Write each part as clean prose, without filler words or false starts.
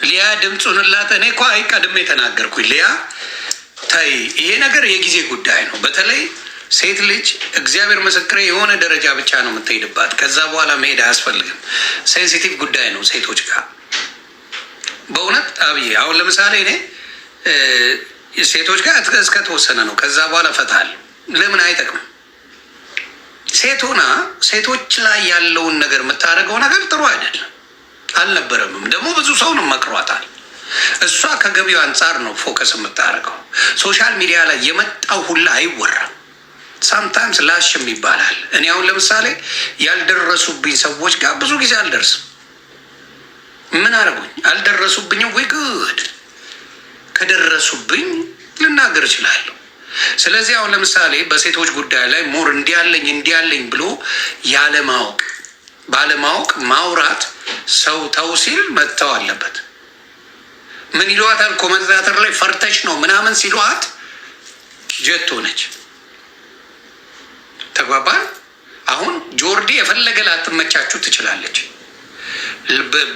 ሊያ ድምፁንላት እኔ እኮ ቀድሜ ተናገርኩኝ። ሊያ ታይ፣ ይሄ ነገር የጊዜ ጉዳይ ነው። በተለይ ሴት ልጅ እግዚአብሔር ምስክሬ የሆነ ደረጃ ብቻ ነው የምትሄድባት። ከዛ በኋላ መሄድ አያስፈልግም። ሴንሲቲቭ ጉዳይ ነው ሴቶች ጋር በእውነት አብዬ። አሁን ለምሳሌ እኔ ሴቶች ጋር እስከተወሰነ ነው። ከዛ በኋላ እፈታለሁ። ለምን አይጠቅምም። ሴቶና ሴቶች ላይ ያለውን ነገር የምታደርገው ነገር ጥሩ አይደለም፣ አልነበረምም። ደግሞ ብዙ ሰውን መክሯታል። እሷ ከገቢው አንጻር ነው ፎከስ የምታደርገው። ሶሻል ሚዲያ ላይ የመጣው ሁላ አይወራም። ሳምታይምስ ላሽም ይባላል። እኔ አሁን ለምሳሌ ያልደረሱብኝ ሰዎች ጋር ብዙ ጊዜ አልደርስም። ምን አደረጉኝ? አልደረሱብኝም ወይ ጉድ። ከደረሱብኝ ልናገር እችላለሁ። ስለዚህ አሁን ለምሳሌ በሴቶች ጉዳይ ላይ ሞር እንዲያለኝ ብሎ ያለማወቅ ባለማወቅ ማውራት ሰው ተው ሲል መተው አለበት። ምን ይለዋታል? ኮመንታተር ላይ ፈርተሽ ነው ምናምን ሲሏት ጀት ሆነች። ተግባባን። አሁን ጆርዲ የፈለገ ላትመቻችሁ ትችላለች።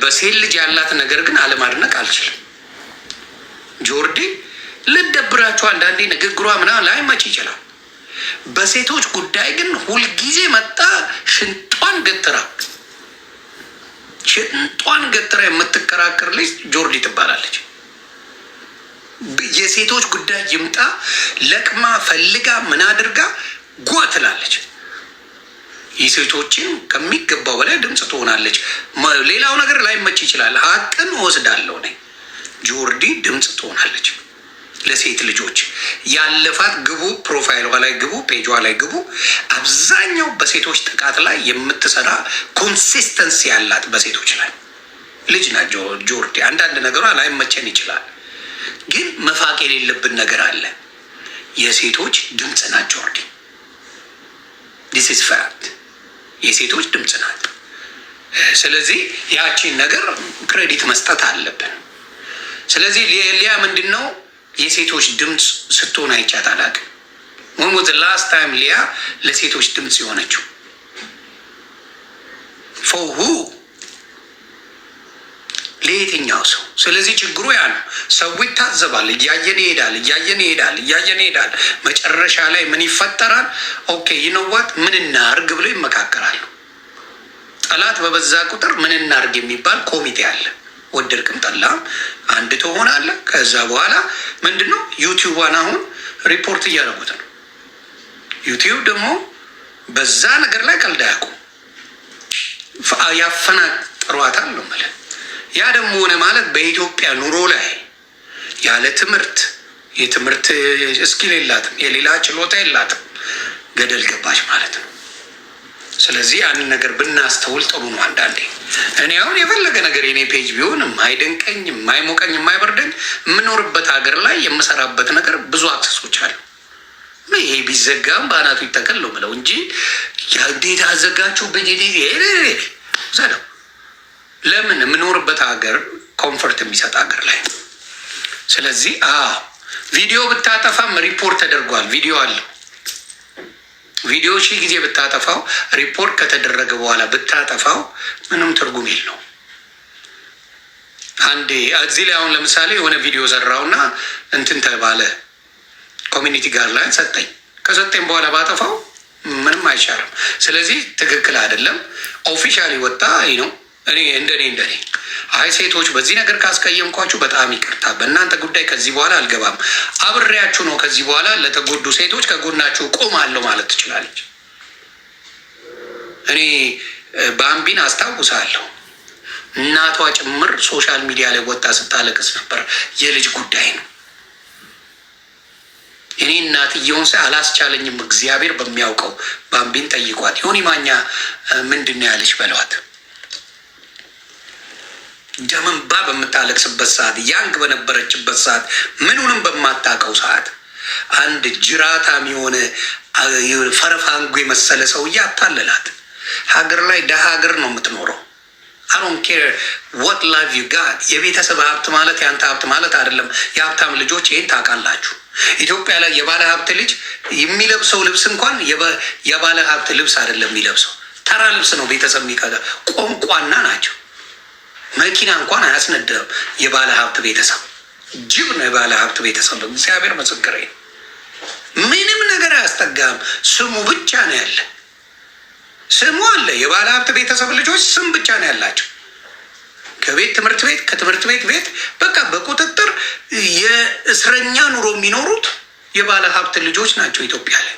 በሴት ልጅ ያላት ነገር ግን አለማድነቅ አልችልም። ጆርዲ ልደብራችሁ አንዳንዴ ንግግሯ ምናምን ላይመች ይችላል። በሴቶች ጉዳይ ግን ሁልጊዜ መጣ ሽንጧን ገትራ የምትከራከር ልጅ ጆርዲ ትባላለች። የሴቶች ጉዳይ ይምጣ ለቅማ ፈልጋ ምን አድርጋ ጓ ትላለች። የሴቶችን ከሚገባው በላይ ድምፅ ትሆናለች። ሌላው ነገር ላይመች ይችላል። ሀቅን ወስዳለሁ ነኝ። ጆርዲ ድምፅ ትሆናለች ለሴት ልጆች። ያለፋት ግቡ፣ ፕሮፋይሏ ላይ ግቡ፣ ፔጇ ላይ ግቡ። አብዛኛው በሴቶች ጥቃት ላይ የምትሰራ ኮንሲስተንሲ ያላት በሴቶች ላይ ልጅ ናት ጆርዲ። አንዳንድ ነገሯ ላይመቸን ይችላል፣ ግን መፋቅ የሌለብን ነገር አለ። የሴቶች ድምፅ ናት ጆርዲ። ዲስ ኢዝ ፋክት። የሴቶች ድምፅ ናት። ስለዚህ ያቺን ነገር ክሬዲት መስጠት አለብን። ስለዚህ ሊያ ምንድን ነው የሴቶች ድምፅ ስትሆን አይቻት አላውቅም። when was the last time ሊያ ለሴቶች ድምፅ የሆነችው? for who? ለየትኛው ሰው? ስለዚህ ችግሩ ያ ነው። ሰው ይታዘባል፣ እያየን ይሄዳል። መጨረሻ ላይ ምን ይፈጠራል? ኦኬ ይነዋት ምን እናርግ ብሎ ይመካከራሉ። ጠላት በበዛ ቁጥር ምን እናርግ የሚባል ኮሚቴ አለ። ወደድክም ጠላም አንድ ትሆናለህ። ከዛ በኋላ ምንድነው ዩቲዩብን አሁን ሪፖርት እያደረጉት ነው። ዩቲዩብ ደግሞ በዛ ነገር ላይ ቀልድ አያውቁም፣ ያፈናጥሯታል ነው ማለት። ያ ደግሞ ሆነ ማለት በኢትዮጵያ ኑሮ ላይ ያለ የትምህርት እስኪል የላትም፣ የሌላ ችሎታ የላትም፣ ገደል ገባች ማለት ነው። ስለዚህ ያንን ነገር ብናስተውል ጥሩ ነው። አንዳንዴ እኔ አሁን የፈለገ ነገር የኔ ፔጅ ቢሆን የማይደንቀኝ፣ የማይሞቀኝ፣ የማይበርደኝ የምኖርበት ሀገር ላይ የምሰራበት ነገር ብዙ አክሰሶች አሉ። ይሄ ቢዘጋም በአናቱ ይተከል ነው ብለው እንጂ እንዴት አዘጋችሁ ዘለው። ለምን የምኖርበት ሀገር ኮምፈርት የሚሰጥ ሀገር ላይ። ስለዚህ ቪዲዮ ብታጠፋም ሪፖርት ተደርጓል። ቪዲዮ አለው። ቪዲዮ ሺህ ጊዜ ብታጠፋው ሪፖርት ከተደረገ በኋላ ብታጠፋው ምንም ትርጉም የለው። አንዴ እዚህ ላይ አሁን ለምሳሌ የሆነ ቪዲዮ ሰራውና እንትን ተባለ ኮሚኒቲ ጋር ላይ ከሰጠኝ በኋላ ባጠፋው ምንም አይሻልም። ስለዚህ ትክክል አይደለም። ኦፊሻሊ ወጣ ነው። እኔ እንደኔ አይ ሴቶች በዚህ ነገር ካስቀየምኳችሁ በጣም ይቅርታ፣ በእናንተ ጉዳይ ከዚህ በኋላ አልገባም፣ አብሬያችሁ ነው ከዚህ በኋላ ለተጎዱ ሴቶች ከጎናችሁ ቆማለሁ ማለት ትችላለች። እኔ ባምቢን አስታውሳለሁ። እናቷ ጭምር ሶሻል ሚዲያ ላይ ወጣ ስታለቅስ ነበር። የልጅ ጉዳይ ነው። እኔ እናትየውን አላስቻለኝም። እግዚአብሔር በሚያውቀው ባምቢን ጠይቋት። ዮኒ ማኛ ምንድን ነው ያለች በለዋት። ደምንባ በምታለቅስበት ሰዓት፣ ያንግ በነበረችበት ሰዓት፣ ምኑንም በማታውቀው ሰዓት አንድ ጅራታም የሆነ ፈረፋንጉ የመሰለ ሰውዬ አታለላት። ሀገር ላይ ደሃ ሀገር ነው የምትኖረው። አሮን ኬር ወት ላይፍ ዩ ጋት። የቤተሰብ ሀብት ማለት የአንተ ሀብት ማለት አይደለም። የሀብታም ልጆች ይህን ታውቃላችሁ። ኢትዮጵያ ላይ የባለ ሀብት ልጅ የሚለብሰው ልብስ እንኳን የባለ ሀብት ልብስ አይደለም የሚለብሰው፣ ተራ ልብስ ነው። ቤተሰብ የሚቀዳ ቆንቋና ናቸው። መኪና እንኳን አያስነዳም። የባለ ሀብት ቤተሰብ ጅብ ነው። የባለ ሀብት ቤተሰብ እግዚአብሔር ምስክሬ፣ ምንም ነገር አያስጠጋም። ስሙ ብቻ ነው ያለ። ስሙ አለ። የባለ ሀብት ቤተሰብ ልጆች ስም ብቻ ነው ያላቸው። ከቤት ትምህርት ቤት፣ ከትምህርት ቤት ቤት፣ በቃ በቁጥጥር የእስረኛ ኑሮ የሚኖሩት የባለ ሀብት ልጆች ናቸው ኢትዮጵያ ላይ።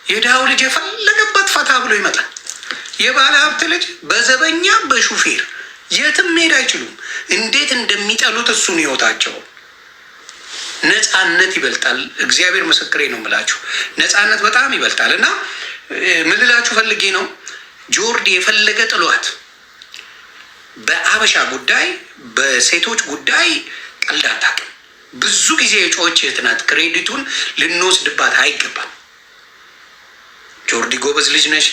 የድሃው ልጅ የፈለገበት ፈታ ብሎ ይመጣል። የባለ ሀብት ልጅ በዘበኛ በሹፌር የትም መሄድ አይችሉም። እንዴት እንደሚጠሉት እሱን ህይወታቸው። ነፃነት ይበልጣል። እግዚአብሔር ምስክሬ ነው የምላችሁ፣ ነፃነት በጣም ይበልጣል። እና ምን ልላችሁ ፈልጌ ነው፣ ጆርዲ የፈለገ ጥሏት በአበሻ ጉዳይ በሴቶች ጉዳይ ቀልድ አታውቅም። ብዙ ጊዜ የጮች የትናት ክሬዲቱን ልንወስድባት አይገባም። ጆርዲ ጎበዝ ልጅ ነሽ።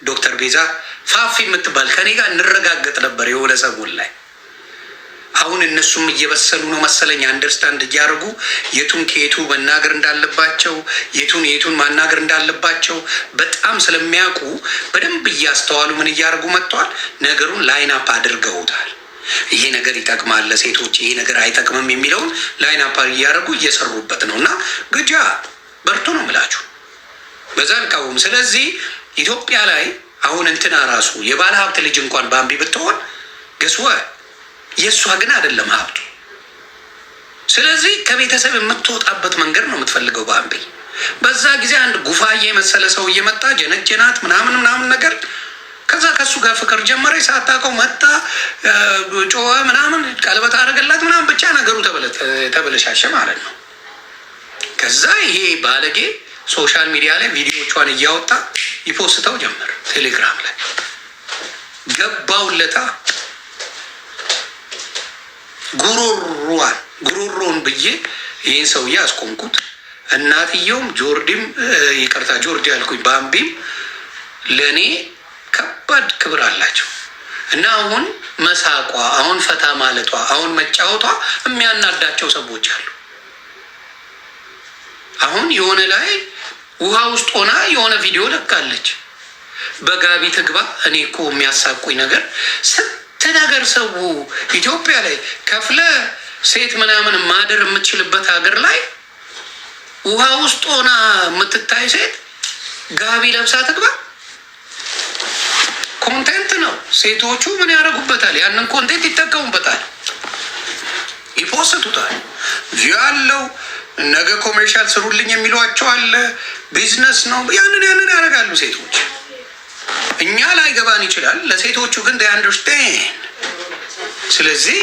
ዶክተር ቤዛ ፋፊ የምትባል ከኔ ጋር እንረጋገጥ ነበር የሆነ ሰሞን ላይ። አሁን እነሱም እየበሰሉ ነው መሰለኝ፣ አንደርስታንድ እያደረጉ የቱን ከየቱ መናገር እንዳለባቸው የቱን ማናገር እንዳለባቸው በጣም ስለሚያውቁ በደንብ እያስተዋሉ ምን እያደረጉ መጥተዋል። ነገሩን ላይናፕ አድርገውታል። ይሄ ነገር ይጠቅማል ለሴቶች፣ ይሄ ነገር አይጠቅምም የሚለውን ላይናፕ እያደረጉ እየሰሩበት ነው። እና ግጃ በርቱ ነው የምላችሁ፣ በዛ አልቃወም። ስለዚህ ኢትዮጵያ ላይ አሁን እንትና ራሱ የባለ ሀብት ልጅ እንኳን ባምቢ ብትሆን ገስወ የእሷ ግን አይደለም ሀብቱ። ስለዚህ ከቤተሰብ የምትወጣበት መንገድ ነው የምትፈልገው ባምቢ። በዛ ጊዜ አንድ ጉፋዬ የመሰለ ሰው እየመጣ ጀነጀናት ምናምን ነገር። ከዛ ከሱ ጋር ፍቅር ጀመረ። ሳታውቀው መጣ፣ ጮኸ፣ ምናምን ቀለበት አደረገላት ምናምን፣ ብቻ ነገሩ ተበለሻሸ ማለት ነው። ከዛ ይሄ ባለጌ ሶሻል ሚዲያ ላይ ቪዲዮቿን እያወጣ ይፖስተው ጀመር። ቴሌግራም ላይ ገባውለታ ጉሮሮን ብዬ ይህን ሰውዬ አስቆምኩት። እናትየውም ጆርዲም ይቅርታ ጆርዲ ያልኩኝ ባምቢም ለእኔ ከባድ ክብር አላቸው እና አሁን መሳቋ፣ አሁን ፈታ ማለቷ፣ አሁን መጫወቷ የሚያናዳቸው ሰዎች አሉ። አሁን የሆነ ላይ ውሃ ውስጥ ሆና የሆነ ቪዲዮ ለቃለች። በጋቢ ትግባ። እኔ እኮ የሚያሳቁኝ ነገር ስንት ነገር ሰው ኢትዮጵያ ላይ ከፍለ ሴት ምናምን ማደር የምትችልበት ሀገር ላይ ውሃ ውስጥ ሆና የምትታይ ሴት ጋቢ ለብሳ ትግባ። ኮንቴንት ነው። ሴቶቹ ምን ያደርጉበታል? ያንን ኮንቴንት ይጠቀሙበታል፣ ይፖስቱታል። ቪው አለው። ነገ ኮሜርሻል ስሩልኝ የሚሏቸው አለ። ቢዝነስ ነው። ያንን ያደርጋሉ ሴቶች። እኛ ላይ ገባን ይችላል፣ ለሴቶቹ ግን አንደርስታንድ። ስለዚህ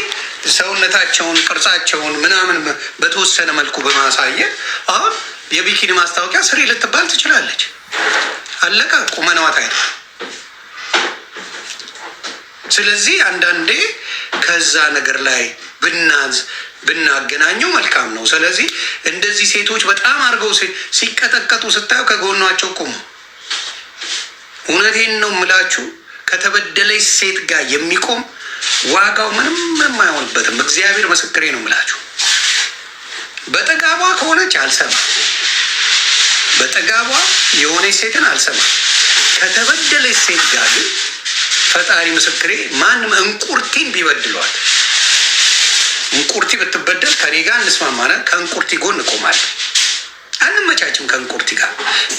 ሰውነታቸውን ቅርጻቸውን ምናምን በተወሰነ መልኩ በማሳየት አሁን የቢኪኒ ማስታወቂያ ስሪ ልትባል ትችላለች። አለቀ። ቁመናዋ ታይቷል። ስለዚህ አንዳንዴ ከዛ ነገር ላይ ብናገናኘው መልካም ነው። ስለዚህ እንደዚህ ሴቶች በጣም አድርገው ሲቀጠቀጡ ስታዩ ከጎኗቸው ቁሙ። እውነቴን ነው የምላችሁ፣ ከተበደለች ሴት ጋር የሚቆም ዋጋው ምንም አይሆንበትም። እግዚአብሔር ምስክሬ ነው የምላችሁ። በጠጋቧ ከሆነች አልሰማ፣ በጠጋቧ የሆነች ሴትን አልሰማ። ከተበደለች ሴት ጋር ግን ፈጣሪ ምስክሬ፣ ማንም እንቁርቲን ቢበድሏል፣ እንቁርቲ ብትበደል ከኔ ጋር እንስማማለን። ከእንቁርቲ ጎን እቆማለሁ። አንመቻችም ከእንቁርቲ ጋር።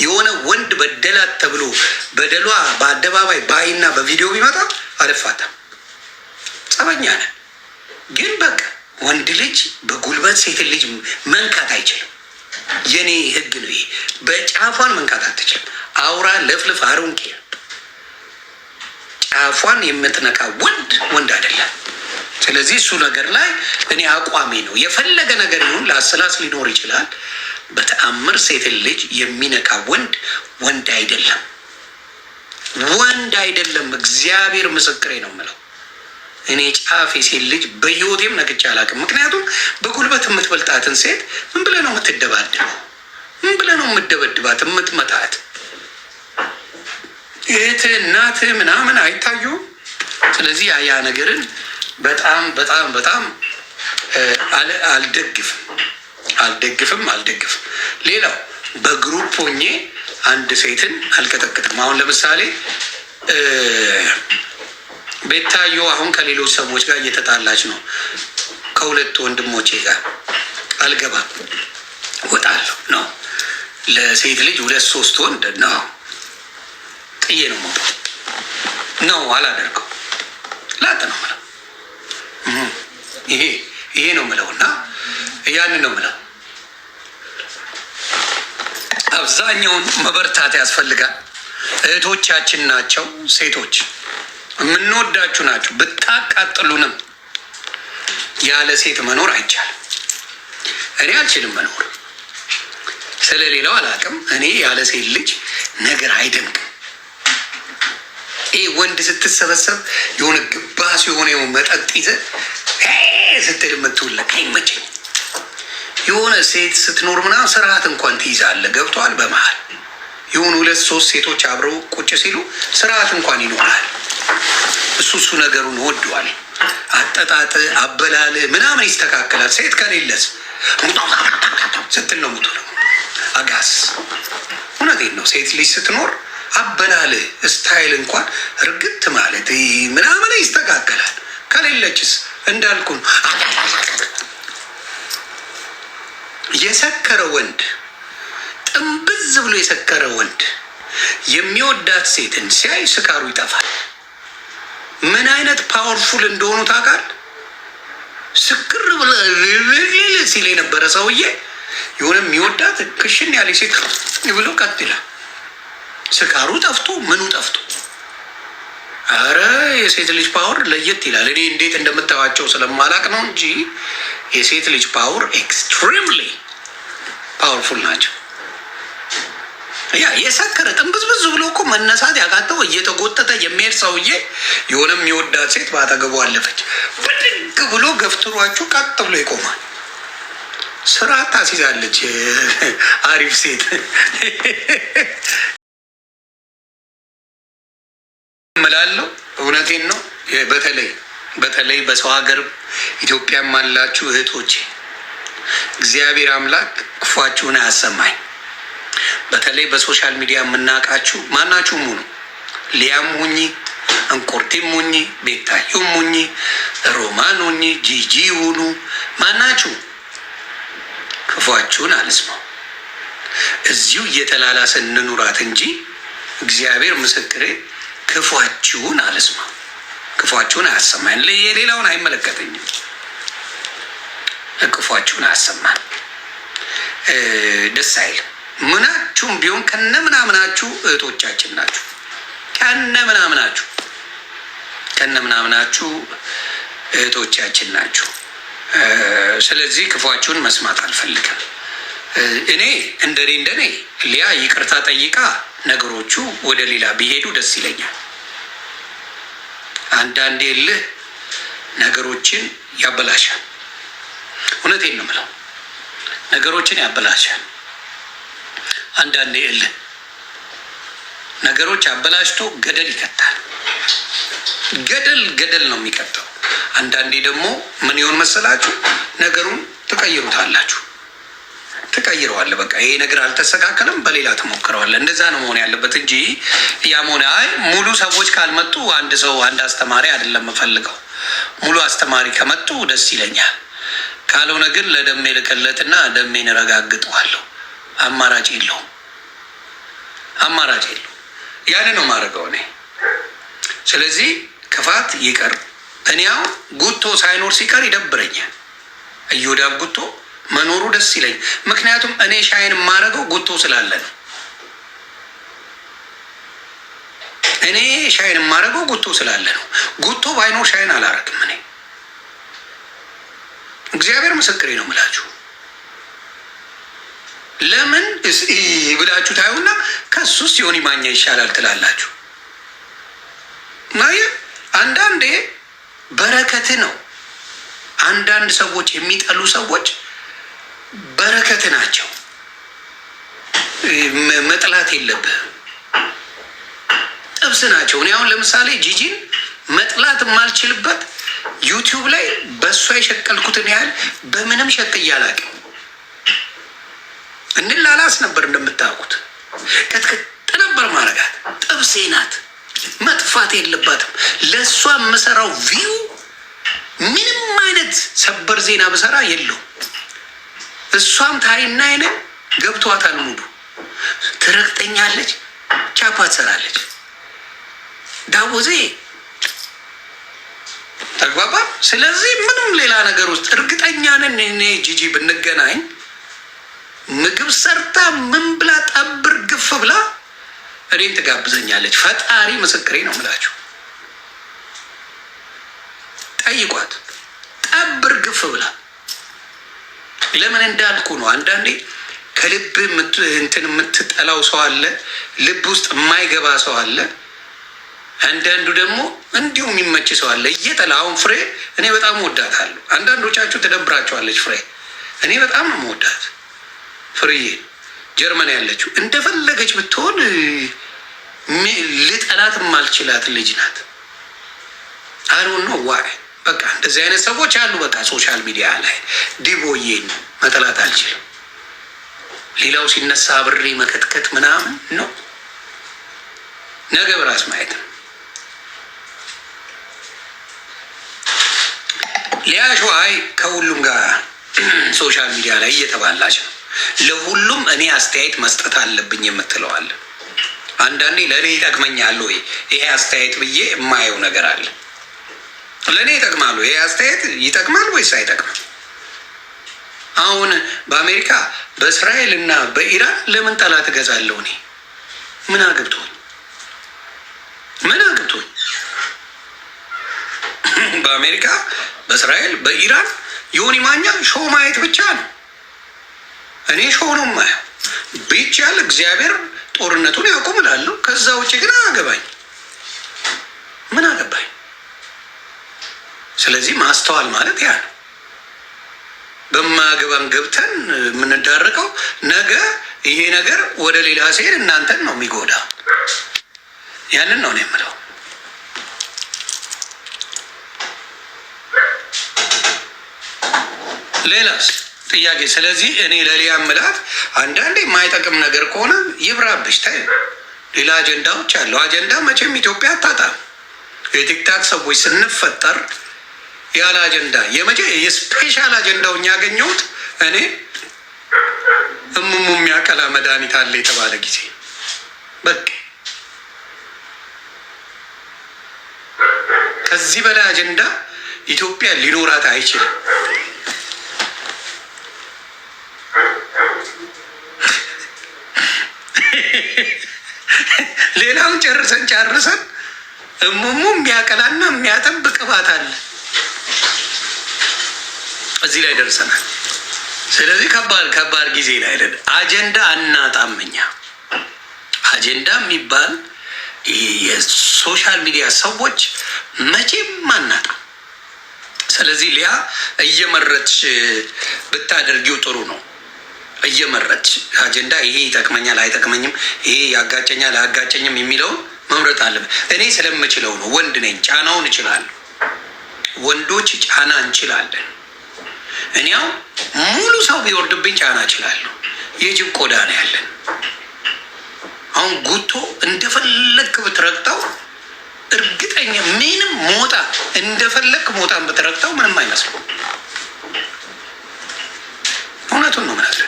የሆነ ወንድ በደላት ተብሎ በደሏ በአደባባይ ባይና በቪዲዮ ቢመጣ አልፋታም። ጸበኛ ነን። ግን በቃ ወንድ ልጅ በጉልበት ሴት ልጅ መንካት አይችልም። የኔ ህግ ነው ይሄ። በጫፏን መንካት አትችልም። አውራ ለፍልፍ አሮንቄ ጫፏን የምትነካ ወንድ አይደለም። ስለዚህ እሱ ነገር ላይ እኔ አቋሜ ነው። የፈለገ ነገር ይሁን ለአሰላስ ሊኖር ይችላል። በተአምር ሴትን ልጅ የሚነካ ወንድ አይደለም፣ ወንድ አይደለም። እግዚአብሔር ምስክሬ ነው የምለው። እኔ ጫፍ የሴት ልጅ በህይወቴም ነክቼ አላውቅም። ምክንያቱም በጉልበት የምትበልጣትን ሴት ምን ብለህ ነው የምትደባደበው? ምን ብለህ ነው የምትደበድባት የምትመታት? እህትህ እናትህ ምናምን አይታዩም። ስለዚህ ያ ነገርን በጣም አልደግፍም። ሌላው በግሩፕ ሆኜ አንድ ሴትን አልቀጠቅጥም። አሁን ለምሳሌ ቤታዮ አሁን ከሌሎች ሰዎች ጋር እየተጣላች ነው። ከሁለት ወንድሞቼ ጋር አልገባም ወጣለሁ ነው። ለሴት ልጅ 2-3 ወንድ ነው ጥዬ ነው የምወጣው ነው። አላደርገው ላጥ ነው የምለው። ይሄ ነው የምለው እና ያንን ነው የምለው። አብዛኛውን መበርታት ያስፈልጋል። እህቶቻችን ናቸው፣ ሴቶች የምንወዳችሁ ናቸው። ብታቃጥሉንም ያለ ሴት መኖር አይቻልም። እኔ አልችልም መኖር። ስለሌላው አላውቅም። እኔ ያለ ሴት ልጅ ነገር አይደንቅም። ይህ ወንድ ስትሰበሰብ የሆነ ግባስ የሆነ መጠጥ ይዘህ ስትል የምትውለቅ አይመቸኝ። የሆነ ሴት ስትኖር ምናምን ስርዓት እንኳን ትይዛለህ። ገብቶሃል? በመሀል የሆኑ 2-3 ሴቶች አብረው ቁጭ ሲሉ ስርዓት እንኳን ይኖራል። እሱ ነገሩን ወዷል። አጠጣጥ አበላል ምናምን ይስተካከላል። ሴት ከሌለስ ስትል ነው ሙቱ ነው አጋስ። እውነቴን ነው። ሴት ልጅ ስትኖር አበላል ስታይል እንኳን እርግጥ ማለት ምናምን ይስተካከላል። ከሌለችስ እንዳልኩን የሰከረ ወንድ ጥንብዝ ብሎ የሰከረ ወንድ የሚወዳት ሴትን ሲያይ ስካሩ ይጠፋል። ምን አይነት ፓወርፉል እንደሆኑ ታውቃል? ስክር ብሎ ሲል የነበረ ሰውዬ የሆነ የሚወዳት ክሽን ያለ ሴት ብሎ ቀጥ ይላል። ስካሩ ጠፍቶ ምኑ ጠፍቶ። አረ የሴት ልጅ ፓወር ለየት ይላል። እኔ እንዴት እንደምታዋቸው ስለማላቅ ነው እንጂ የሴት ልጅ ፓወር ኤክስትሪምሊ ፓወርፉል ናቸው። ያ የሰከረ ጥንብዝብዝ ብሎ እኮ መነሳት ያቃተው እየተጎተተ የሚሄድ ሰውዬ የሆነ የሚወዳት ሴት ባጠገቡ አለፈች፣ ብድግ ብሎ ገፍትሯችሁ ቀጥ ብሎ ይቆማል። ስርዓት ታስይዛለች። አሪፍ ሴት እምላለሁ። እውነቴን ነው። በተለይ በሰው ሀገር ኢትዮጵያም አላችሁ እህቶቼ፣ እግዚአብሔር አምላክ ክፏችሁን አያሰማኝ። በተለይ በሶሻል ሚዲያ የምናውቃችሁ ማናችሁም ሁኑ፣ ሊያም ሁኚ፣ እንቁርቲም ሁኚ፣ ቤታዩም ሁኚ፣ ሮማን ሁኚ፣ ጂጂ ሁኑ፣ ማናችሁ ክፏችሁን አልስማው። እዚሁ እየተላላሰን እንኑራት እንጂ እግዚአብሔር ምስክሬ ክፏችሁን አልስማው። ክፏችሁን አያሰማኝ። የሌላውን አይመለከተኝም። ክፏችሁን አያሰማን። ደስ አይልም። ምናችሁም ቢሆን ከነ ምናምናችሁ እህቶቻችን ናችሁ። ከነ ምናምናችሁ እህቶቻችን ናችሁ። ስለዚህ ክፏችሁን መስማት አልፈልግም። እኔ እንደኔ ሊያ ይቅርታ ጠይቃ ነገሮቹ ወደ ሌላ ቢሄዱ ደስ ይለኛል። አንዳንዴ እልህ ነገሮችን ያበላሻል። እውነቴን ነው የምለው፣ ነገሮችን ያበላሻል። አንዳንዴ እልህ ነገሮች አበላሽቶ ገደል ይከታል። ገደል ነው የሚከተው። አንዳንዴ ደግሞ ምን ይሆን መሰላችሁ? ነገሩን ትቀይሩታላችሁ። ትቀይረዋለህ። በቃ ይሄ ነገር አልተስተካከለም፣ በሌላ ትሞክረዋለህ። እንደዛ ነው መሆን ያለበት እንጂ ያም ሆነ ሙሉ ሰዎች ካልመጡ አንድ አስተማሪ አይደለም የምፈልገው። ሙሉ አስተማሪ ከመጡ ደስ ይለኛል። ካልሆነ ግን ለደሜ ልከለትና ደሜን ረጋግጠዋለሁ። አማራጭ የለውም። ያን ነው ማድረገው እኔ። ስለዚህ ክፋት ይቀር። እኔ አሁን ጉቶ ሳይኖር ሲቀር ይደብረኛል። እዮዳብ ጉቶ መኖሩ ደስ ይለኝ። ምክንያቱም እኔ ሻይን የማደርገው ጉቶ ስላለ ነው። እኔ ሻይን የማደርገው ጉቶ ስላለ ነው። ጉቶ ባይኖር ሻይን አላረግም እኔ። እግዚአብሔር ምስክሬ ነው የምላችሁ። ለምን ብላችሁ ታዩና ከሱስ ዮኒ ማኛ ይሻላል ትላላችሁ። ናይ አንዳንዴ በረከት ነው። አንዳንድ ሰዎች የሚጠሉ ሰዎች በረከት ናቸው። መጥላት የለብህም። ጥብስ ናቸው። እኔ አሁን ለምሳሌ ጂጂን መጥላት የማልችልበት ዩቲዩብ ላይ በእሷ የሸቀልኩትን ያህል በምንም ሸቅዬ አላውቅም። እንላላስ ነበር እንደምታውቁት። ቅጥቅጥ ነበር ማረጋት። ጥብሴ ናት። መጥፋት የለባትም። ለእሷ የምሰራው ቪው ምንም አይነት ሰበር ዜና ብሰራ የለው። እሷም ታይና አይነ ገብቷታል። ሙሉ ትረግጠኛለች፣ ቻፓ ትሰራለች። ዳቦዜ ተግባባ። ስለዚህ ምንም ሌላ ነገር ውስጥ እርግጠኛ ነን። እኔ ጂጂ ብንገናኝ ምግብ ሰርታ ምን ብላ ጠብር ግፍ ብላ እኔን ትጋብዘኛለች። ፈጣሪ ምስክሬ ነው የምላችሁ። ጠይቋት። ጠብር ግፍ ብላ ለምን እንዳልኩ ነው። አንዳንዴ ከልብ እንትን የምትጠላው ሰው አለ፣ ልብ ውስጥ የማይገባ ሰው አለ። አንዳንዱ ደግሞ እንዲሁ የሚመች ሰው አለ። እየጠላ አሁን ፍሬ እኔ በጣም ወዳታለሁ። አንዳንዶቻችሁ ትደብራቸዋለች። ፍሬ እኔ በጣም ነው መወዳት። ፍሬዬ ጀርመን ያለችው እንደፈለገች ብትሆን ልጠላት የማልችላት ልጅ ናት። አሁን ነው ዋይ በቃ እንደዚህ አይነት ሰዎች አሉ። በቃ ሶሻል ሚዲያ ላይ ዲቦዬን መጠላት አልችልም። ሌላው ሲነሳ አብሬ መከትከት ምናምን ነው። ነገ በራስ ማየት ነው። ሊያሸዋይ ከሁሉም ጋር ሶሻል ሚዲያ ላይ እየተባላች ነው። ለሁሉም እኔ አስተያየት መስጠት አለብኝ የምትለዋለ። አንዳንዴ ለእኔ ይጠቅመኛል ወይ ይሄ አስተያየት ብዬ የማየው ነገር አለ። ለእኔ ይጠቅማሉ፣ ይሄ አስተያየት ይጠቅማል ወይስ አይጠቅምም? አሁን በአሜሪካ በእስራኤል እና በኢራን ለምን ጠላት እገዛለሁ? እኔ ምን አግብቶኝ ምን አግብቶኝ? በአሜሪካ በእስራኤል በኢራን ዮኒ ማኛ ሾው ማየት ብቻ ነው። እኔ ሾው ነው ማየው። ቢቻል እግዚአብሔር ጦርነቱን ያቁም እላለሁ። ከዛ ውጭ ግን አገባኝ ምን አገባኝ? ስለዚህ ማስተዋል ማለት ያ ነው። በማገባን ገብተን የምንዳረቀው ነገ ይሄ ነገር ወደ ሌላ ሲሄድ እናንተን ነው የሚጎዳ። ያንን ነው የምለው። ሌላስ ጥያቄ? ስለዚህ እኔ ለሊያ ምላት አንዳንዴ የማይጠቅም ነገር ከሆነ ይብራብሽ። ታይ ሌላ አጀንዳዎች አለው። አጀንዳ መቼም ኢትዮጵያ አታጣም። የቲክታክ ሰዎች ስንፈጠር ያለ አጀንዳ የስፔሻል አጀንዳውን ያገኘሁት እኔ እሙሙ የሚያቀላ መድኃኒት አለ የተባለ ጊዜ በቃ ከዚህ በላይ አጀንዳ ኢትዮጵያ ሊኖራት አይችልም። ሌላውን ጨርሰን እሙሙ የሚያቀላና የሚያጠብ ቅባት አለ። እዚህ ላይ ደርሰናል። ስለዚህ ከባድ ጊዜ ላይ አይደል? አጀንዳ አናጣም እኛ። አጀንዳ የሚባል የሶሻል ሚዲያ ሰዎች መቼም አናጣም። ስለዚህ ሊያ እየመረጥሽ ብታደርጊው ጥሩ ነው። እየመረጥሽ አጀንዳ ይሄ ይጠቅመኛል አይጠቅመኝም፣ ይሄ ያጋጨኛል አያጋጨኝም የሚለውን መምረጥ አለብን። እኔ ስለምችለው ነው። ወንድ ነኝ፣ ጫናውን እችላለሁ። ወንዶች ጫና እንችላለን። እኔው ሙሉ ሰው ቢወርድብኝ ጫና እችላለሁ። የጅብ ቆዳ ነው ያለን። አሁን ጉቶ እንደፈለክ ብትረግጠው እርግጠኛ ምንም ሞጣ እንደፈለክ ሞጣን ብትረግጠው ምንም አይመስልም። እውነቱን ነው ማለት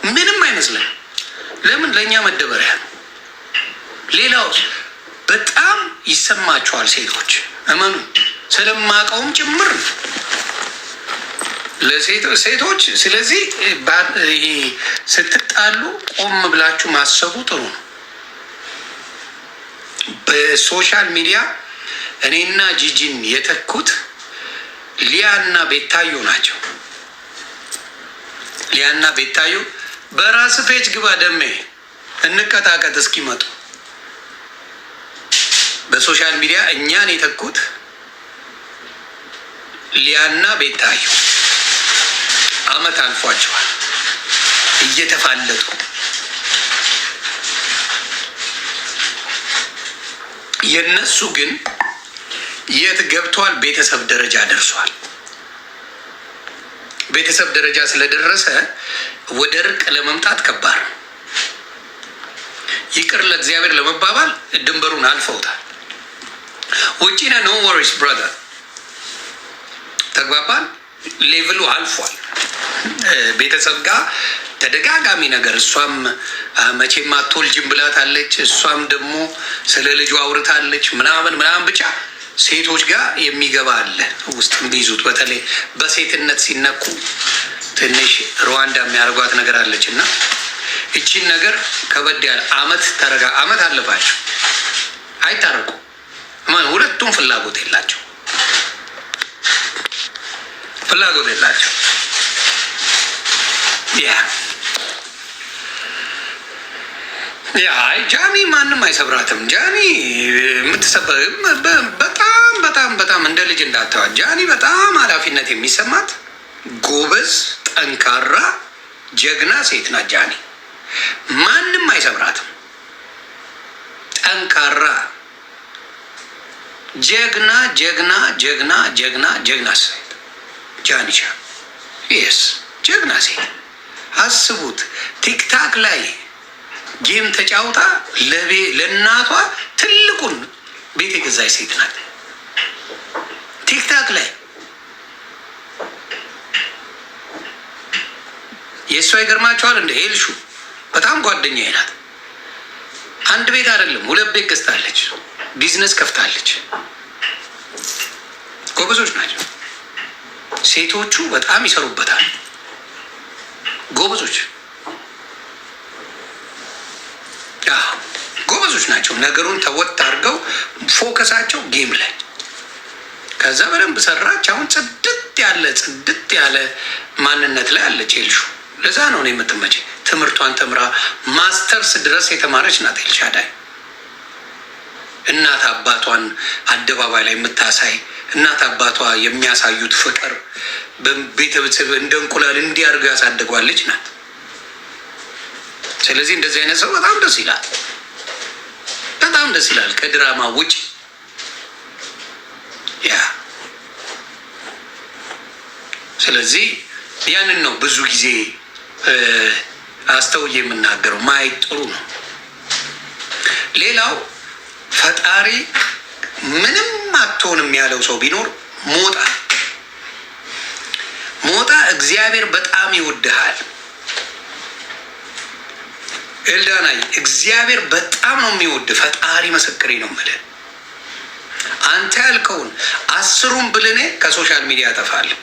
ምንም አይመስልም። ለምን? ለእኛ መደበሪያ ነው። ሌላው በጣም ይሰማቸዋል ሴቶች፣ እመኑ፣ ስለማውቀውም ጭምር ነው ለሴቶች። ስለዚህ ስትጣሉ ቆም ብላችሁ ማሰቡ ጥሩ ነው። በሶሻል ሚዲያ እኔና ጂጂን የተኩት ሊያና ቤታዮ ናቸው። ሊያና ቤታዮ በራስ ፔጅ ግባ ደሜ እንቀጣቀጥ እስኪመጡ። በሶሻል ሚዲያ እኛን የተኩት ሊያና ቤታዮ አመት አልፏቸዋል እየተፋለጡ። የነሱ ግን የት ገብቷል? ቤተሰብ ደረጃ ደርሷል። ቤተሰብ ደረጃ ስለደረሰ ወደ እርቅ ለመምጣት ከባድ ነው። ይቅር ለእግዚአብሔር ለመባባል ድንበሩን አልፈውታል። ውጪ ነህ፣ ኖ ወሪስ ብራዘር። ተግባባን። ሌቭሉ አልፏል። ቤተሰብ ጋር ተደጋጋሚ ነገር እሷም መቼም አትወልጅም ብላታለች። እሷም ደግሞ ስለ ልጁ አውርታለች ምናምን ምናምን። ብቻ ሴቶች ጋር የሚገባ አለ ውስጥ ቢይዙት፣ በተለይ በሴትነት ሲነኩ ትንሽ ሩዋንዳ የሚያደርጓት ነገር አለች እና እቺን ነገር ከበድ ያለ አመት አለፋቸው። አይታረቁ። ሁለቱም ፍላጎት የላቸው ጃኒ ማንም አይሰብራትም። ጃኒ የምትሰበር በጣም እንደ ልጅ እንዳተዋት። ጃኒ በጣም ኃላፊነት የሚሰማት ጎበዝ፣ ጠንካራ፣ ጀግና ሴት ናት። ጃኒ ማንም አይሰብራትም። ጠንካራ፣ ጀግና ሴት ጃኒቻ የስ ጀግና ሴት። አስቡት ቲክታክ ላይ ጌም ተጫውታ ለእናቷ ትልቁን ቤት የገዛች ሴት ናት። ቲክታክ ላይ የእሷ ይገርማቸዋል። እንደ ኤልሹ በጣም ጓደኛዬ ናት። አንድ ቤት አይደለም 2 ቤት ገዝታለች። ቢዝነስ ከፍታለች። ጎበዞች ናቸው ሴቶቹ። በጣም ይሰሩበታል። ጎበዞች ናቸው። ነገሩን ተወጥ አድርገው ፎከሳቸው ጌም ላይ። ከዛ በደንብ ሰራች። አሁን ጽድት ያለ ማንነት ላይ አለች ኤልሹ። ለዛ ነው የምትመቸ። ትምህርቷን ተምራ ማስተርስ ድረስ የተማረች ናት ኤልሻዳይ። እናት አባቷን አደባባይ ላይ የምታሳይ፣ እናት አባቷ የሚያሳዩት ፍቅር ቤተሰብ እንደ እንቁላል እንዲያርገው ያሳደጓለች ናት። ስለዚህ እንደዚህ አይነት ሰው በጣም ደስ ይላል። ከድራማ ውጭ ስለዚህ ያንን ነው ብዙ ጊዜ አስተውዬ የምናገረው። ማየት ጥሩ ነው። ሌላው ፈጣሪ ምንም አትሆንም ያለው ሰው ቢኖር ሞጣ እግዚአብሔር በጣም ይወድሃል። ኤልዳናይ እግዚአብሔር በጣም ነው የሚወድ። ፈጣሪ ምስክሬ ነው የምልህ። አንተ ያልከውን 10ሩን ብልኔ ከሶሻል ሚዲያ አጠፋለሁ፣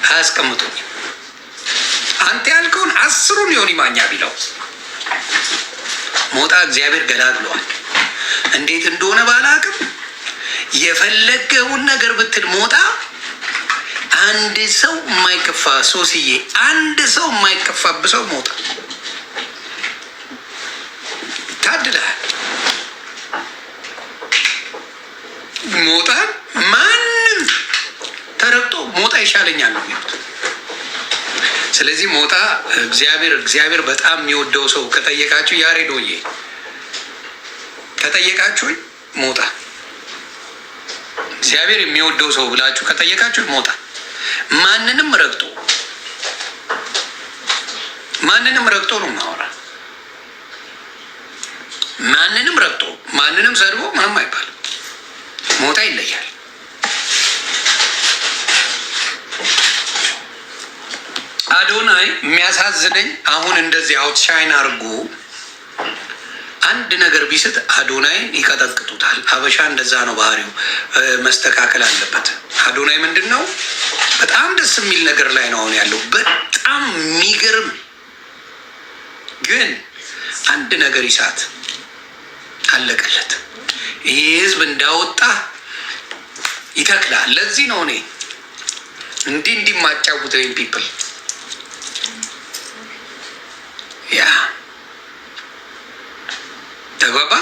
አያስቀምጡኝ። አንተ ያልከውን 10ሩን ዮኒ ማኛ ቢለው ሞጣ እግዚአብሔር ገላግሏል። እንዴት እንደሆነ ባላቅም የፈለገውን ነገር ብትል ሞጣ አንድ ሰው የማይከፋ ሶስዬ፣ አንድ ሰው የማይከፋብሰው ሞጣ ታድለሃል። ሞጣ ማንም ተረግጦ ሞጣ ይሻለኛል ነው የሚሉት። ስለዚህ ሞጣ እግዚአብሔር በጣም የሚወደው ሰው ከጠየቃችሁ ያሬዶዬ ከጠየቃችሁኝ ሞጣ እግዚአብሔር የሚወደው ሰው ብላችሁ ከጠየቃችሁ ሞጣ ማንንም ረግጦ ነው ማወራ። ማንንም ረግጦ ማንንም ሰድቦ ምንም አይባልም። ሞጣ ይለያል። አዶናይ የሚያሳዝነኝ አሁን እንደዚህ አውትሻይን አድርጎ አንድ ነገር ቢስት አዶናይን ይቀጠቅጡታል። ሀበሻ እንደዛ ነው ባህሪው፣ መስተካከል አለበት። አዶናይ ምንድን ነው በጣም ደስ የሚል ነገር ላይ ነው አሁን ያለው፣ በጣም የሚገርም ግን አንድ ነገር ይሳት አለቀለት። ይህ ህዝብ እንዳወጣ ይተክላል። ለዚህ ነው እኔ እንዲህ ማጫውተኝ ፒፕል ተግባባ።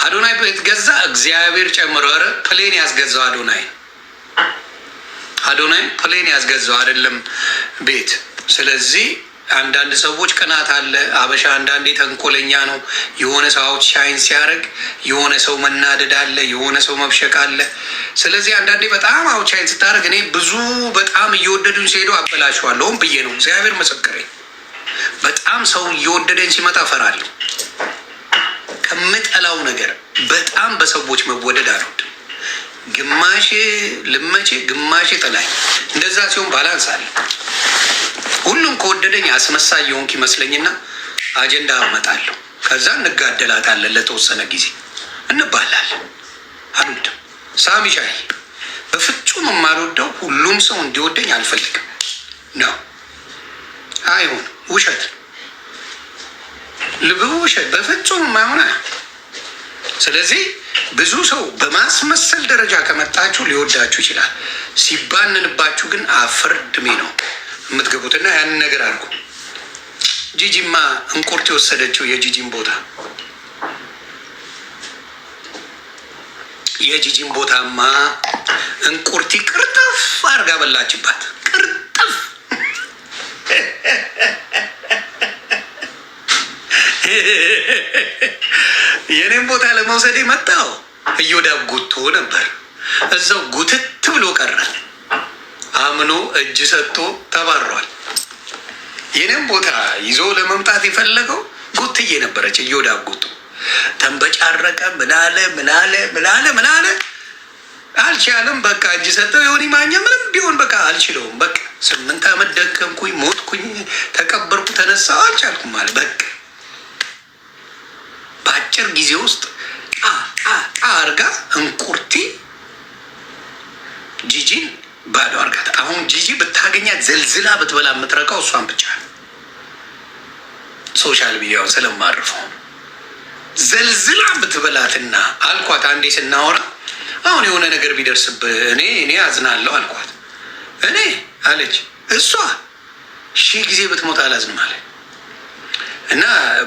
አዶናይ ቤት ገዛ፣ እግዚአብሔር ጨምሮ። ኧረ ፕሌን ያስገዛው አዶናይ ፕሌን ያስገዛው አይደለም ቤት። ስለዚህ አንዳንድ ሰዎች ቅናት አለ። አበሻ አንዳንዴ ተንኮለኛ ነው። የሆነ ሰው አውት ሻይን ሲያደርግ የሆነ ሰው መናደድ አለ፣ የሆነ ሰው መብሸቅ አለ። ስለዚህ አንዳንዴ በጣም አውት ሻይን ስታደርግ እኔ ብዙ በጣም እየወደዱኝ ሲሄዱ አበላሸዋለሁም ብዬ ነው። እግዚአብሔር ምስክሬ። በጣም ሰው እየወደደኝ ሲመጣ እፈራለሁ። ከምጠላው ነገር በጣም በሰዎች መወደድ አልወድም። ግማሽ ልመቼ ግማሽ ጥላኝ፣ እንደዛ ሲሆን ባላንስ አለ። ሁሉም ከወደደኝ አስመሳይ የሆንክ ይመስለኝና አጀንዳ አመጣለሁ። ከዛ እንጋደላታለን፣ ለተወሰነ ጊዜ እንባላለን። አልወድም። ሳሚ ሻይ በፍጹም የማልወደው ሁሉም ሰው እንዲወደኝ አልፈልግም ነው። አይሆን ውሸት ልብ ውሸት በፍጹም የማይሆነ። ስለዚህ ብዙ ሰው በማስመሰል ደረጃ ከመጣችሁ ሊወዳችሁ ይችላል። ሲባንንባችሁ ግን አፈርድሜ ነው የምትገቡትና ያንን ነገር አድርጉ። ጂጂማ እንቁርት የወሰደችው የጂጂን ቦታ የጂጂን ቦታማ እንቁርቲ ቅርጥፍ አርጋ በላችባት። ቅርጥፍ የኔም ቦታ ለመውሰድ የመጣው እዮዳብ ጉቶ ነበር። እዛው ጉትት ብሎ ቀረ። አምኖ እጅ ሰጥቶ ተባሯል። የኔም ቦታ ይዞ ለመምጣት የፈለገው ጉትዬ ነበረች። እዮዳብ ጉቶ ተንበጫረቀ። ምናለ አልቻለም። በቃ እጅ ሰጠው። የሆነ ማኛ ምንም ቢሆን በቃ አልችለውም። በቃ 8 ዓመት ደከምኩኝ፣ ሞትኩኝ፣ ተቀበርኩ፣ ተነሳው አልቻልኩም ማለት በቃ በአጭር ጊዜ ውስጥ አርጋ እንቁርቲ ጂጂን ባዶ አርጋት። አሁን ጂጂ ብታገኛት ዘልዝላ ብትበላ የምትረቃው እሷን ብቻ ነው። ሶሻል ሚዲያውን ስለማርፈው ዘልዝላ ብትበላትና አልኳት። አንዴ ስናወራ አሁን የሆነ ነገር ቢደርስብህ እኔ አዝናለሁ አልኳት። እኔ አለች እሷ 1000 ጊዜ ብትሞት አላዝንም አለ እና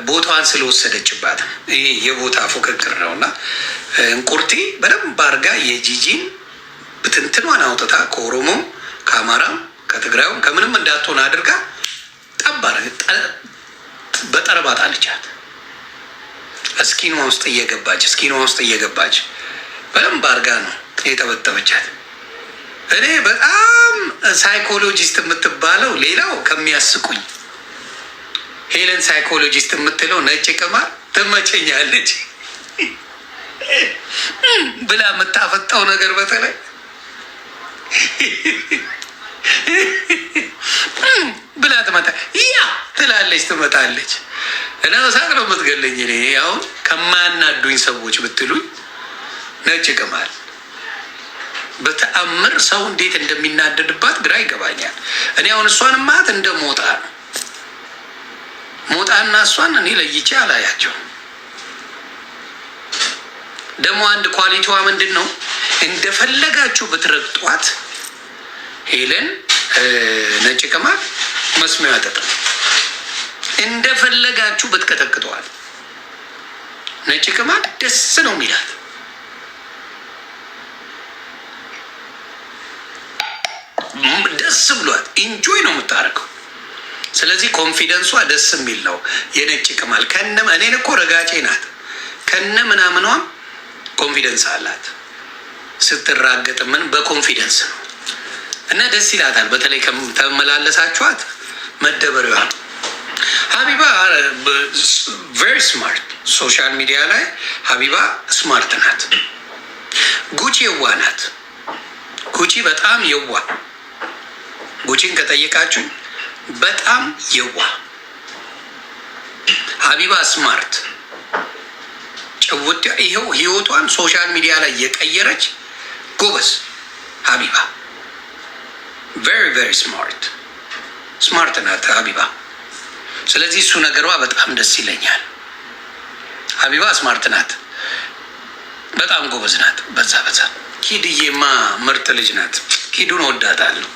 ቦታዋን ስለወሰደችባት ይሄ የቦታ ፉክክር ነው። እና እንቁርቲ በደንብ አርጋ የጂጂን ብትንትኗን አውጥታ ከኦሮሞም ከአማራም ከትግራዩም ከምንም እንዳትሆን አድርጋ ጠባር በጠረባ ጣለቻት። እስኪኗ ውስጥ እየገባች በደንብ አርጋ ነው የጠበጠበቻት። እኔ በጣም ሳይኮሎጂስት የምትባለው ሌላው ከሚያስቁኝ ሄለን ሳይኮሎጂስት የምትለው ነጭ ቅማል ትመቸኛለች ብላ የምታፈጣው ነገር በተለይ ብላ ትመጣለች እና ሳቅ ነው የምትገለኝ። እኔ አሁን ከማያናዱኝ ሰዎች ብትሉኝ ነጭ ቅማል በተአምር ሰው እንዴት እንደሚናደድባት ግራ ይገባኛል። እኔ አሁን እሷን ማት እንደ ሞጣና እሷን እኔ ለይቼ አላያቸው። ደግሞ አንድ ኳሊቲዋ ምንድን ነው? እንደፈለጋችሁ ብትረግጧት ሄለን ነጭ ቅማል መስሚያ ያጠጣል። እንደፈለጋችሁ ብትቀጠቅጠዋል ነጭ ቅማል ደስ ነው የሚላት። ደስ ብሏት ኢንጆይ ነው የምታደርገው። ስለዚህ ኮንፊደንሷ ደስ የሚል ነው። የነጭ ቅማል እኔን እኮ ረጋጬ ናት ከነ ምናምኗም ኮንፊደንስ አላት። ስትራገጥ ምን በኮንፊደንስ ነው እና ደስ ይላታል። በተለይ ተመላለሳችኋት መደበሪዋ ነው። ሀቢባ ቨሪ ስማርት፣ ሶሻል ሚዲያ ላይ ሀቢባ ስማርት ናት። ጉቺ የዋ ናት። ጉቺ በጣም የዋ፣ ጉቺን ከጠየቃችሁኝ በጣም የዋ። ሀቢባ ስማርት ጭውት፣ ይኸው ህይወቷን ሶሻል ሚዲያ ላይ የቀየረች ጎበዝ ሀቢባ። ቨሪ ቨሪ ስማርት ናት ሀቢባ። ስለዚህ እሱ ነገሯ በጣም ደስ ይለኛል። ሀቢባ ስማርት ናት፣ በጣም ጎበዝ ናት። በዛ ኪድዬማ ምርጥ ልጅ ናት። ኪዱን ወዳታለሁ።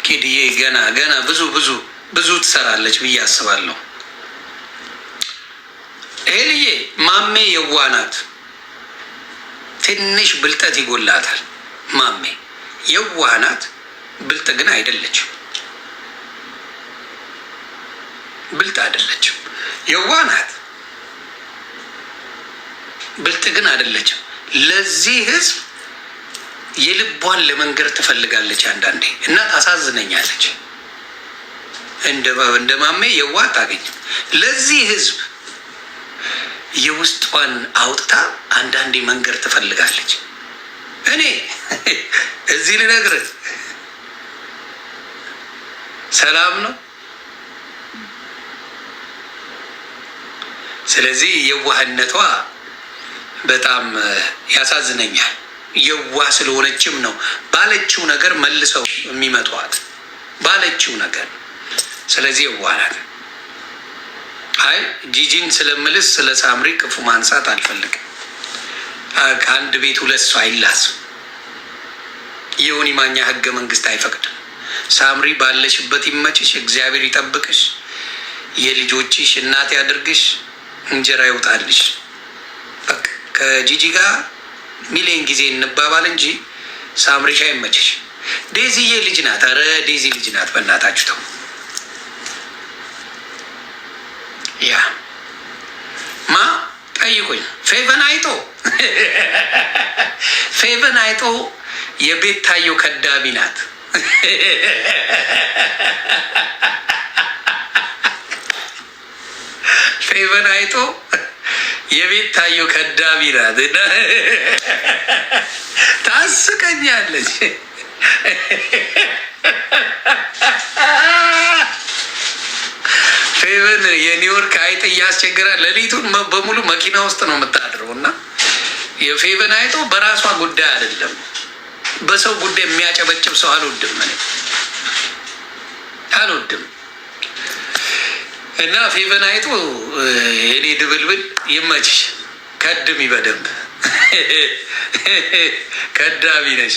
ኪድዬ ገና ብዙ ትሰራለች ብዬ አስባለሁ። ኤልዬ ማሜ የዋ ናት። ትንሽ ብልጠት ይጎላታል። ማሜ የዋ ናት፣ ብልጥ ግን አይደለችም። ብልጥ አይደለችም። የዋ ናት፣ ብልጥ ግን አይደለችም። ለዚህ ህዝብ የልቧን ለመንገር ትፈልጋለች አንዳንዴ እና ታሳዝነኛለች። እንደ ማሜ የዋ አታገኝም። ለዚህ ህዝብ የውስጧን አውጥታ አንዳንዴ መንገር ትፈልጋለች። እኔ እዚህ ልነግርህ ሰላም ነው። ስለዚህ የዋህነቷ በጣም ያሳዝነኛል። የዋህ ስለሆነችም ነው ባለችው ነገር መልሰው የሚመቷት ባለችው ነገር። ስለዚህ የዋህ ናት። አይ ጂጂን ስለምልስ ስለ ሳምሪ ክፉ ማንሳት አልፈልግም። ከአንድ ቤት ሁለት ሰው አይላስም። የዮኒ ማኛ ህገ መንግስት አይፈቅድም። ሳምሪ ባለሽበት ይመችሽ፣ እግዚአብሔር ይጠብቅሽ፣ የልጆችሽ እናት ያድርግሽ፣ እንጀራ ይውጣልሽ። በቃ ከጂጂ ጋር ሚሊዮን ጊዜ እንባባል እንጂ ሳምሪሻ ይመችሽ። ዴዚዬ ልጅ ናት። ኧረ ዴዚ ልጅ ናት። በእናታችሁ ተው። ያ ማ ጠይቁኝ። ፌቨን አይቶ ፌቨን አይቶ የቤት ታየው ከዳቢ ናት። ፌቨን አይቶ የቤት ታየው ከዳቢ ናት። ታስቀኛለች። ፌቨን የኒውዮርክ አይጥ እያስቸገራል። ሌሊቱን በሙሉ መኪና ውስጥ ነው የምታድረው። እና የፌቨን አይጦ በራሷ ጉዳይ አይደለም፣ በሰው ጉዳይ የሚያጨበጭብ ሰው አልወድም፣ እኔ አልወድም። እና ፌቨን አይጦ የኔ ድብልብል ይመችሽ፣ ከድሚ በደንብ ከዳቢ ነሽ።